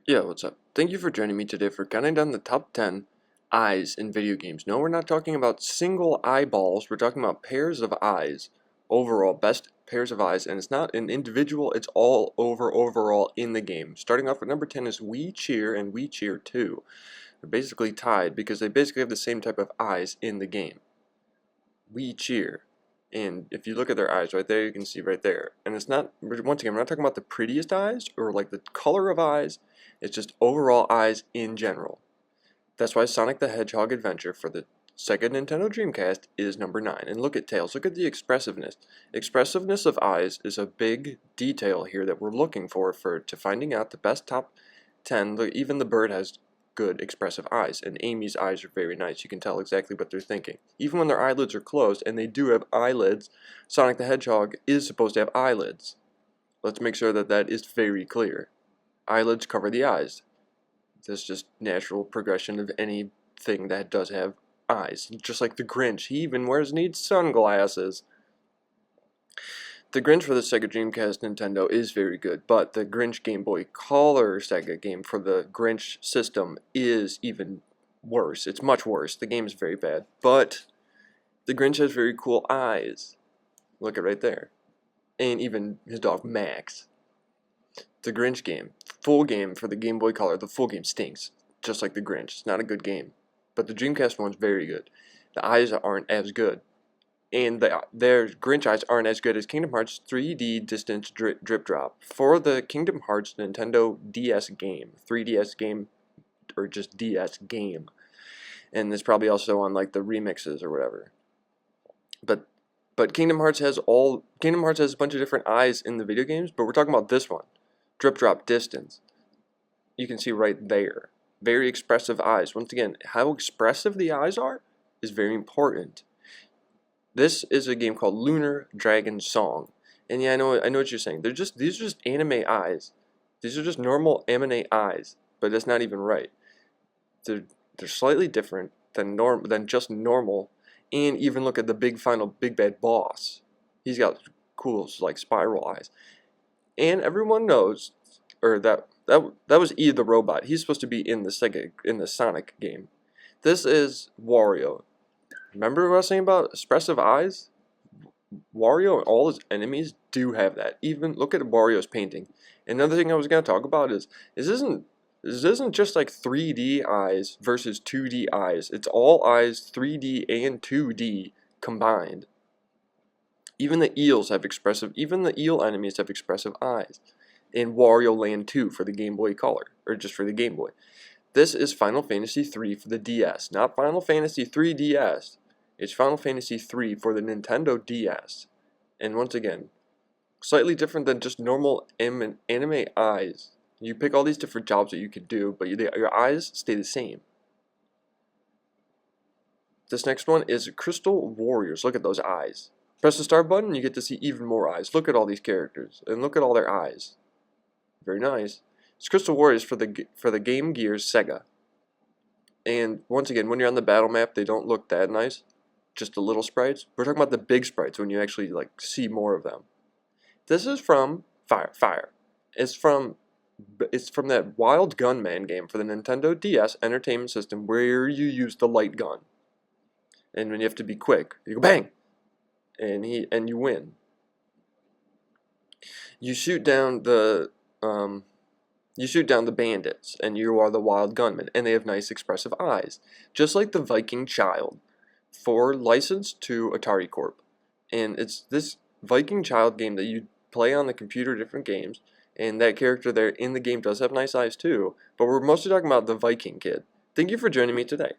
Yeah, what's up? Thank you for joining me today for counting down the top 10 eyes in video games. No, we're not talking about single eyeballs, we're talking about pairs of eyes. Overall, best pairs of eyes, and it's not an individual, it's all overall in the game. Starting off at number 10 is We Cheer and We Cheer 2. They're basically tied because they basically have the same type of eyes in the game. We Cheer. And if you look at their eyes right there, you can see right there. And it's not, once again, we're not talking about the prettiest eyes or like the color of eyes. It's just overall eyes in general. That's why Sonic the Hedgehog Adventure for the Sega Nintendo Dreamcast is number 9. And look at tails, look at the expressiveness. Expressiveness of eyes is a big detail here that we're looking for to finding out the best top 10. Even the bird has good expressive eyes, and Amy's eyes are very nice. You can tell exactly what they're thinking. Even when their eyelids are closed, and they do have eyelids, Sonic the Hedgehog is supposed to have eyelids. Let's make sure that that is very clear. Eyelids cover the eyes. That's just natural progression of anything that does have eyes. Just like the Grinch, he even needs sunglasses. The Grinch for the Sega Dreamcast Nintendo is very good, but the Grinch Game Boy Color Sega game for the Grinch system is even worse. It's much worse. The game is very bad, but the Grinch has very cool eyes. Look at right there. And even his dog Max. The Grinch game, full game for the Game Boy Color, the full game stinks, just like the Grinch. It's not a good game, but the Dreamcast one's very good. The eyes aren't as good. And their Grinch eyes aren't as good as Kingdom Hearts 3D Distance Drip Drop. For the Kingdom Hearts Nintendo DS game, 3DS game, or just DS game. And it's probably also on like the remixes or whatever. But Kingdom Hearts has a bunch of different eyes in the video games, but we're talking about this one. Drip Drop Distance. You can see right there. Very expressive eyes. Once again, how expressive the eyes are is very important. This is a game called Lunar Dragon Song. And yeah, I know what you're saying. These are just anime eyes. These are just normal anime eyes, but that's not even right. They're slightly different than just normal. And even look at the big bad boss. He's got cool like spiral eyes. And everyone knows or that was E the robot. He's supposed to be in the Sonic game. This is Wario. Remember what I was saying about expressive eyes? Wario and all his enemies do have that. Even look at Wario's painting. Another thing I was going to talk about is this isn't just like 3D eyes versus 2D eyes. It's all eyes 3D and 2D combined. Even the eel enemies have expressive eyes. In Wario Land 2 for the Game Boy Color, or just for the Game Boy. This is Final Fantasy 3 for the DS, not Final Fantasy 3 DS. It's Final Fantasy 3 for the Nintendo DS. And once again, slightly different than just normal anime eyes. You pick all these different jobs that you could do, but your eyes stay the same. This next one is Crystal Warriors. Look at those eyes. Press the start button, you get to see even more eyes. Look at all these characters, and look at all their eyes. Very nice. It's Crystal Warriors for the Game Gear's Sega. And once again, when you're on the battle map, they don't look that nice. Just the little sprites. We're talking about the big sprites when you actually like see more of them. This is from Fire. It's from that Wild Gunman game for the Nintendo DS Entertainment System where you use the light gun. And when you have to be quick, you go bang, and you win. You shoot down the bandits, and you are the wild gunman, and they have nice expressive eyes, just like the Viking Child, for licensed to Atari Corp. And it's this Viking Child game that you play on the computer, different games, and that character there in the game does have nice eyes too, but we're mostly talking about the Viking kid. Thank you for joining me today.